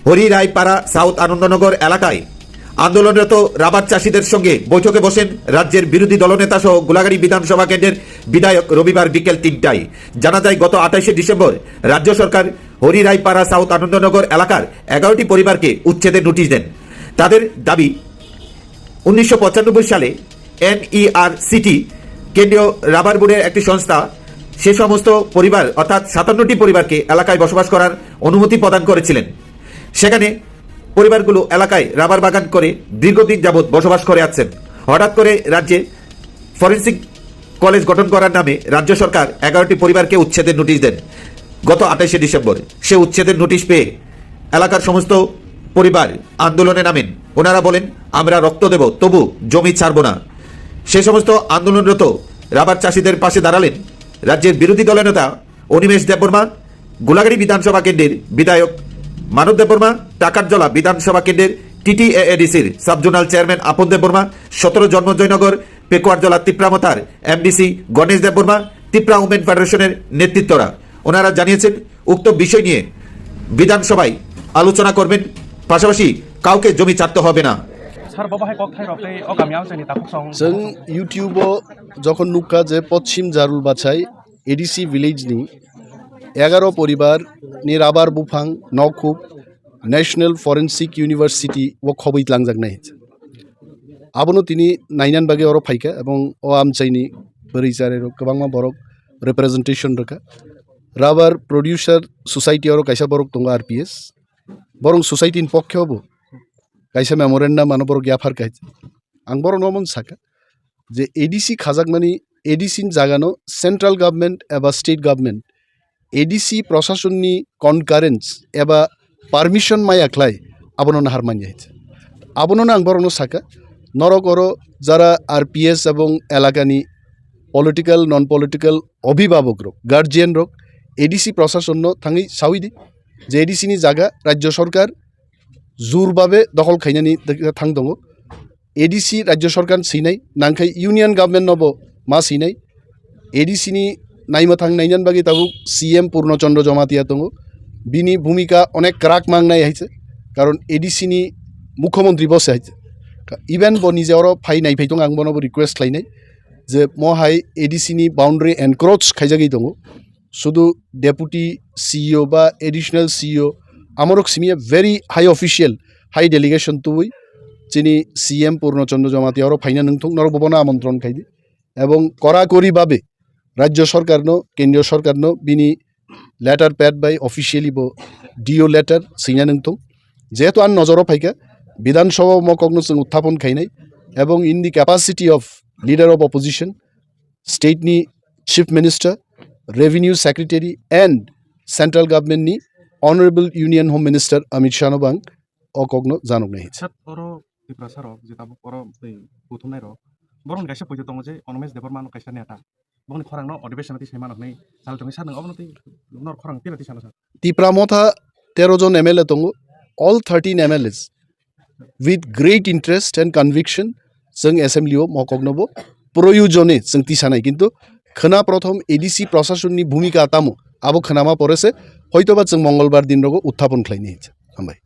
হরিরাইপাড়া south Anandanagar এলাকায় আন্দোলনরত rubber চাষিদের সঙ্গে বৈঠকে বসেন রাজ্যের বিরোধী দলনেতা সহ গোলাগাড়ি বিধানসভা কেন্দ্রের বিধায়ক রবিবার বিকেল ৩টায়। জানা যায়, গত ২৮শে ডিসেম্বর রাজ্য সরকার হরিরাইপাড়া সাউথ আনন্দনগর এলাকার ১১টি পরিবারকে উচ্ছেদের নোটিশ দেন। তাদের দাবি, ১৯৯৫ সালে NERCT কেন্দ্রীয় রাবার বোর্ডের একটি সংস্থা সে সমস্ত পরিবার অর্থাৎ ৫৭টি পরিবারকে এলাকায় বসবাস করার অনুমতি প্রদান করেছিলেন। সেখানে পরিবারগুলো এলাকায় রাবার বাগান করে দীর্ঘদিন যাবৎ বসবাস করে আসছেন। হঠাৎ করে রাজ্যে ফরেন্সিক কলেজ গঠন করার নামে রাজ্য সরকার ১১টি পরিবারকে উচ্ছেদের নোটিশ দেন গত ২৮শে ডিসেম্বর। সে উচ্ছেদের নোটিশ পেয়ে এলাকার সমস্ত পরিবার আন্দোলনে নামেন। ওনারা বলেন, আমরা রক্ত দেব, তবু জমি ছাড়ব না। সে সমস্ত আন্দোলনরত রাবার চাষিদের পাশে দাঁড়ালেন রাজ্যের বিরোধী দলনেতা অনিমেষ দেববর্মা, গোলাগাড়ি বিধানসভা কেন্দ্রের বিধায়ক মানব দেববর্মা, টাকারজলা বিধানসভা কেন্দ্রের TTAADCর সাবজোনাল চেয়ারম্যান আপন দেববর্মা, ১৭ জন্মজয়নগর পেকুয়ারজলা তিপ্রামতার MDC গণেশ দেববর্মা, তিপ্রা উমেন ফেডারেশনের নেতৃত্বরা। ওনারা জানিয়েছেন, উক্ত বিষয় নিয়ে বিধানসভায় আলোচনা করবেন, পাশাপাশি কাউকে জমি ছাড়তে হবে না। जों इउटिउबाव যখন नुका जे पश्चिम जारुल बाछाय ADC भिलेजनि 11 परिबारनि राबार बुफां नौखुब नेशनल फरेन्सिक यूनिवर्सिटी वो खबैलांजांनाय आबोनो तिनि नायनान बागे अर फाइका एबं ओ आमचाइनि बोरैजारे गोबांमा बरक रिप्रेजेंटेशन रखा राबार प्रोड्यूसर सोसाइटी अर कायसा बरक दङ RPS बरं सोसाइटिनि पक्षेबो कायसा मेमोरेन्डाम मानो बरक याफार काय आं बर नमन साका जे ADC खाजाकमानि ADC जागानो सेंट्रल गभर्नमेंट एबा स्टेट गभर्नमेंट ADC प्रशासननि कनकारेन्स एबा पारमिशन मायाख्लाय आबोनो हारमानि आबोनो आं बरनो साका नरक अर जारा RPS एवं एलाकानि पलिटिकल नन पलिटिकल अभिभावक रक गार्जियन रक ADC प्रशासन थाङै साविदि जे ADC नि जागा राज्य सरकार जुरबाबे दखल खायनानि थां दङ ADC राज्य सरकार सैनाय नांखाय यूनियन गभर्नमेंट नबो मा सैनाय ADC नि नायमा थां नायनान बागे ताबु CM पूर्णचंद्र जमातिया दङ बिनि भूमिका अनेक क्राक मांगनाय हायছে कारण ADC नि मुख्यमंत्री बसे हायছে इवेन बनि जे अर फाइ नायफाय दङ आं बनबो रिक्वेस्ट खायनाय जे महाय ADC नि बाउंड्री एनक्रोच खायजागै दङ शुधु डेपुटी CEO बा एडिशनल CEO आमरक सिमिया very high official high delegation तुई जिनि CM पूर्णचंद्र जमातिया अर फाइना नोंथं नर बबना आमंत्रण खायदि एवं कराकरि बाबे राज्य सरकारनो केंद्रीय सरकारनो बिनि लेटर पैड बाय ऑफिशियली बो DO लेटर सैना नोंथं जेहेतु आन नजर फाइका विधानसभा मकगनो जों उत्थापन खायनाय एवं in the capacity of leader of opposition state नि chief minister revenue secretary and central government नि honourable union home minister Amit Shah बांग अकगनो जानोगनाय तिप्रामथा 13 जन MLA दङ all 13 MLAs with great interest and conviction जों एसेम्बलियाव मकगनोबो प्रयोजने जों तिसानाय किन्तु खोना प्रथम ADC प्रशासननि भूमिका तामो आबो खोनामा परेसे हयतोबा जों मंगलबार दिन रगो उत्थापन खालायनो हामबाय।